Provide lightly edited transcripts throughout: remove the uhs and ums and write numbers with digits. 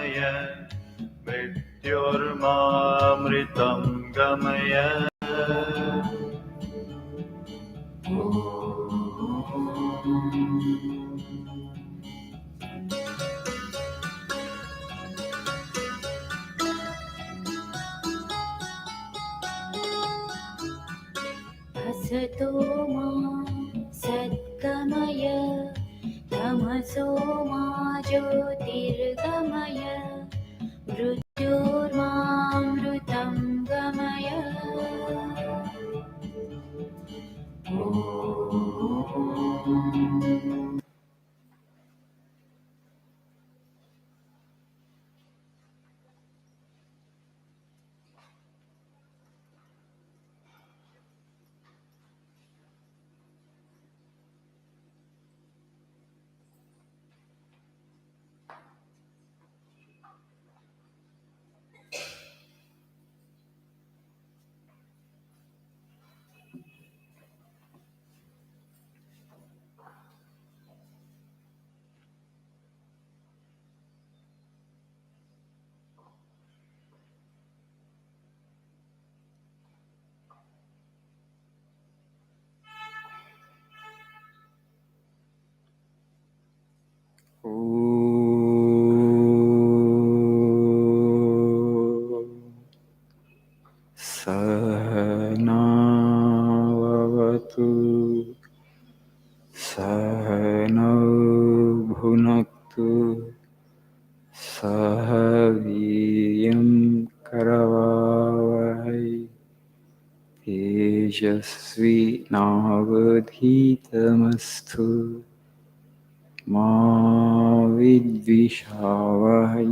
गमय मृत्युर्मामृतं गमय असतो मा सद्गमय तमसो मा ज्योतिर्गमय मृत्युर्मामृतं गमय सहनावतु सहनौ भुनक्तु सह वीर्यं करवावहै तेजस्विनावधीतमस्तु मा विद्विषावहै।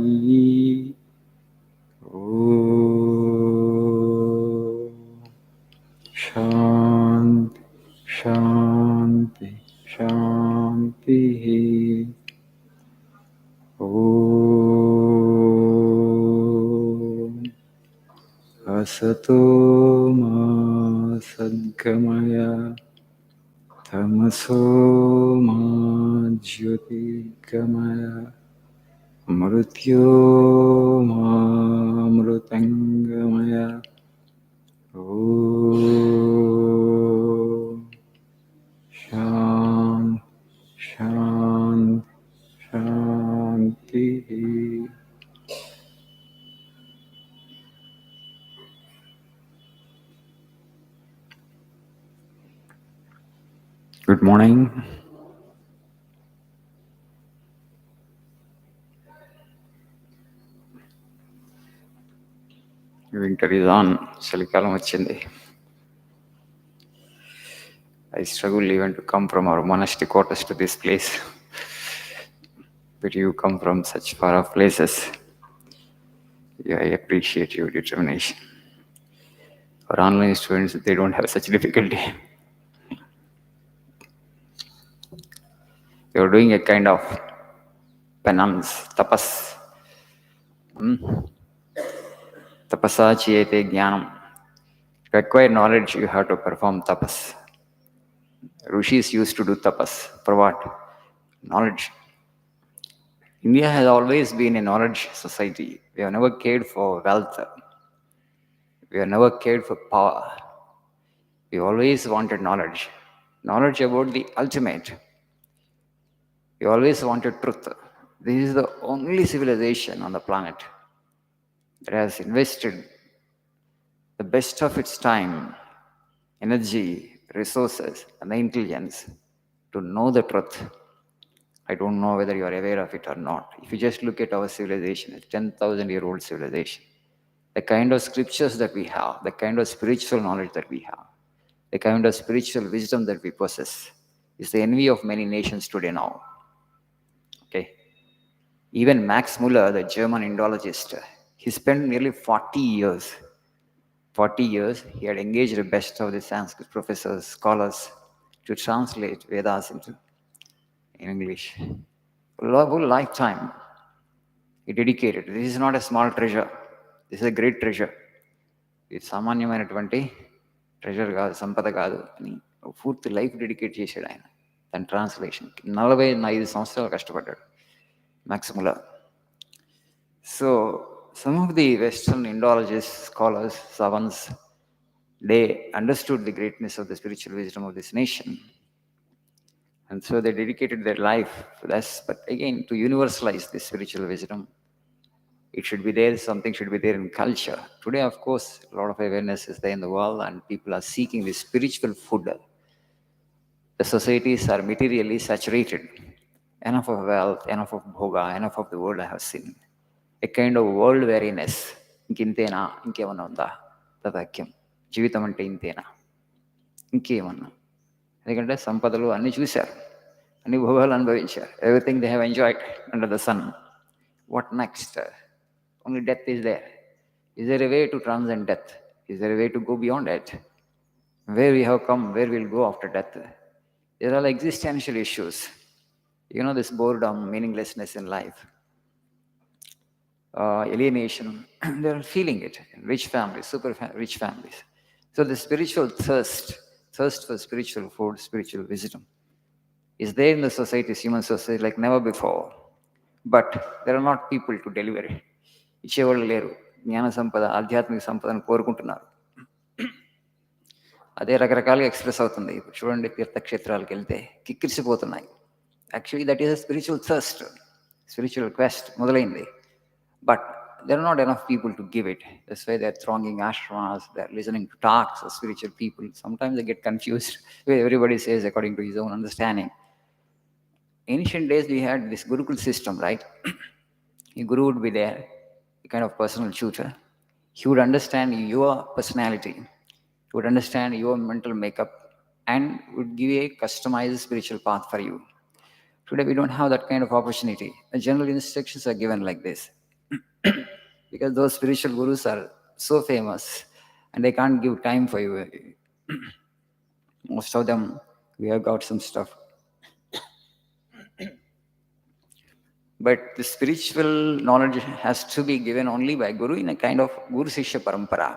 शान्ति शान्ति शान्तिः। असतो मा सद्गमय तमसो मा ज्योतिर्गमय मृत्योर्मामृतङ्गमय। शान्ति शान्ति शान्तिः। Good morning. Winter is on. చలికాలం వచ్చింది. I struggle even to come from our monastic quarters to this place. But you come from such far off places. Yeah, I appreciate your determination. Our online students, they don't have such difficulty. You're doing a kind of penance, tapas. Tapasa chiyete jnanam. To acquire knowledge, you have to perform tapas. Rishis used to do tapas. For what? Knowledge. India has always been a knowledge society. We have never cared for wealth. We have never cared for power. We always wanted knowledge. Knowledge about the ultimate. We always wanted truth. This is the only civilization on the planet that has invested the best of its time, energy, resources, and the intelligence to know the truth. I don't know whether you are aware of it or not. If you just look at our civilization, it's 10,000-year-old civilization. The kind of scriptures that we have, the kind of spiritual knowledge that we have, the kind of spiritual wisdom that we possess is the envy of many nations today now. Okay. Even Max Muller, the German Indologist, he spent nearly 40 years, he had engaged the best of the Sanskrit professors, scholars, to translate Vedas into English. A whole lifetime he dedicated. This is not a small treasure. This is a great treasure. ఇది సామాన్యమైనటువంటి treasure కాదు, సంపద కాదు అని పూర్తి life dedicate చేశాడు ఆయన దాని ట్రాన్స్లేషన్కి. 45 సంవత్సరాలు కష్టపడ్డాడు max Muller. So some of the Western Indologists, scholars, savants, they understood the greatness of the spiritual wisdom of this nation. And so they dedicated their life to this. But again, to universalize this spiritual wisdom, it should be there, something should be there in culture. Today, of course, a lot of awareness is there in the world, and people are seeking this spiritual food. The societies are materially saturated. Enough of wealth, enough of bhoga, enough of the world I have seen. A kind of world weariness. ఇంకింతేనా ఇంకేమన్నా ఉందా తదాక్యం జీవితం అంటే ఇంతేనా ఇంకేమన్నా ఎందుకంటే సంపదలు అన్నీ చూశారు అన్ని భోగాలు అనుభవించారు everything they have enjoyed under the sun what next only death is there is there a way to transcend death is there a way to go beyond it where we have come, where we'll go after death. There are all existential issues. You know, this boredom, meaninglessness in life, alienation, they're feeling it in rich families, rich families. So the spiritual thirst for spiritual food, spiritual wisdom, is there in the society, human society, like never before. But there are not people to deliver it. ఇచ్చేవాళ్ళు లేరు జ్ఞాన సంపద ఆధ్యాత్మిక సంపదను కోరుకుంటున్నారు అదే రకరకాలుగా express అవుతుంది ఇప్పుడు చూడండి తీర్థక్షేత్రాలకు వెళ్తే కిక్కిరిసిపోతున్నాయి actually that is a spiritual thirst spiritual quest మొదలైంది but there are not enough people to give it. That's why they're thronging ashramas, they're listening to talks of spiritual people. Sometimes they get confused where everybody says according to his own understanding. Ancient days we had this Gurukul system, right? A guru would be there, a kind of personal tutor. He would understand your personality, he would understand your mental makeup, and would give a customized spiritual path for you. Today we don't have that kind of opportunity. The general instructions are given like this. Because those spiritual gurus are so famous and they can't give time for you. Most of them, we have got some stuff. But the spiritual knowledge has to be given only by Guru in a kind of Guru Sishya Parampara.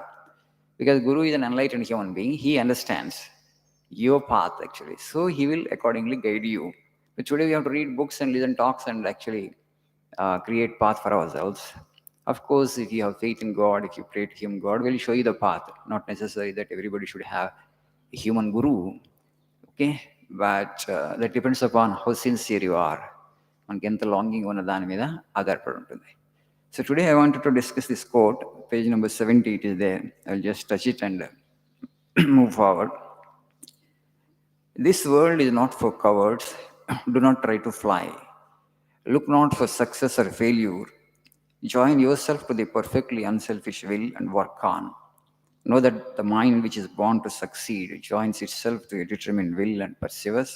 Because Guru is an enlightened human being, he understands your path actually. So he will accordingly guide you. But today we have to read books and listen talks and actually create path for ourselves. Of course, if you have faith in God, if you pray to Him, God will show you the path. Not necessary that everybody should have a human guru, okay? But that depends upon how sincere you are. మనకి ఎంత longing ఉన్న దాని మీద ఆధారపడి ఉంటుంది. So today I wanted to discuss this quote, page number 70, it is there. I'll just touch it and move forward. This world is not for cowards. Do not try to fly. Look not for success or failure. Join yourself to the perfectly unselfish will and work on. Know that the mind which is born to succeed joins itself to a determined will and perseveres.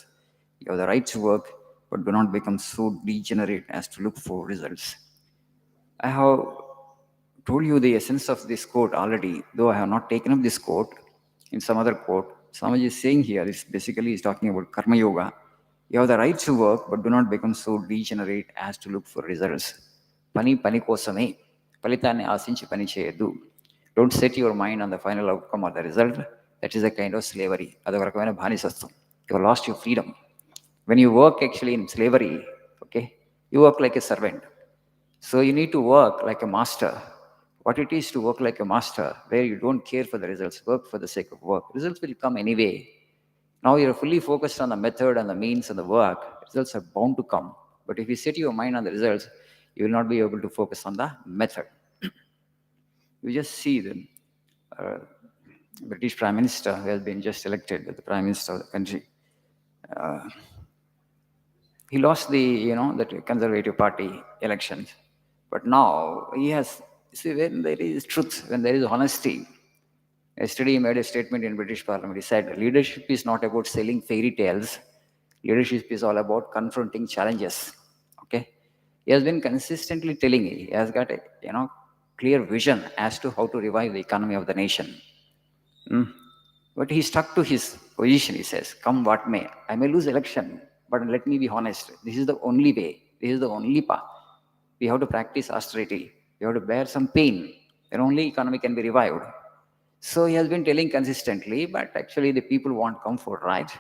You have the right to work, but do not become so degenerate as to look for results. I have told you the essence of this quote already, though I have not taken up this quote in some other quote. Swamiji is saying here, this basically is talking about Karma Yoga. You have the right to work, but do not become so degenerate as to look for results. పని కోసమే ఫలితాన్ని ఆశించి పని చేయొద్దు. Don't set your mind on the final outcome or the result. That is a kind of slavery. అదొక రకమైన బానిసత్వం. You lost your freedom. When you work actually in slavery, okay, you work like a servant. So you need to work like a master. What it is to work like a master, where you don't care for the results, work for the sake of work. Results will come anyway. Now you're fully focused on the method and the means and the work. Results are bound to come. But if you set your mind on the results, you will not be able to focus on the method. You just see the British Prime Minister who has been just elected as the Prime Minister of the country. He lost that Conservative Party elections. But now he has, see, when there is truth, when there is honesty. Yesterday he made a statement in British Parliament. He said, leadership is not about selling fairy tales. Leadership is all about confronting challenges. Okay? He has been consistently telling it. He has got a clear vision as to how to revive the economy of the nation. But he stuck to his position. He says, come what may. I may lose election, but let me be honest. This is the only way. This is the only path. We have to practice austerity. We have to bear some pain. Then only economy can be revived. So he has been telling consistently, but actually the people want comfort, right?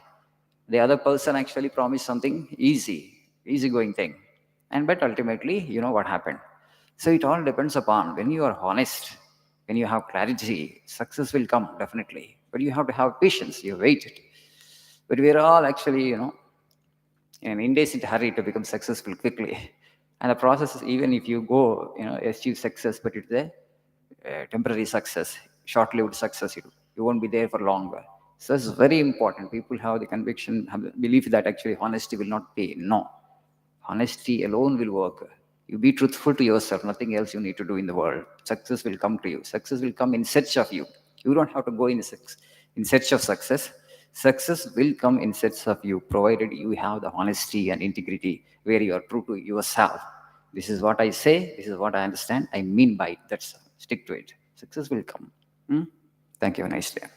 The other person actually promised something easy going thing. But ultimately, you know what happened. So it all depends upon when you are honest, when you have clarity, success will come definitely. But you have to have patience, you wait it. But we're all actually, in an indecent hurry to become successful quickly. And the process is, even if you go, achieve success, but it's a temporary success, short-lived success. You won't be there for longer. So it's very important. People have the conviction, have the belief that actually honesty will not pay. No, honesty alone will work. You be truthful to yourself. Nothing else you need to do in the world. Success will come to you. Success will come in search of you. You don't have to go in search of success. Success will come in search of you, provided you have the honesty and integrity where you are true to yourself. This is what I say. This is what I understand. I mean by it. That's stick to it. Success will come. Hmm? Thank you. Have a nice day.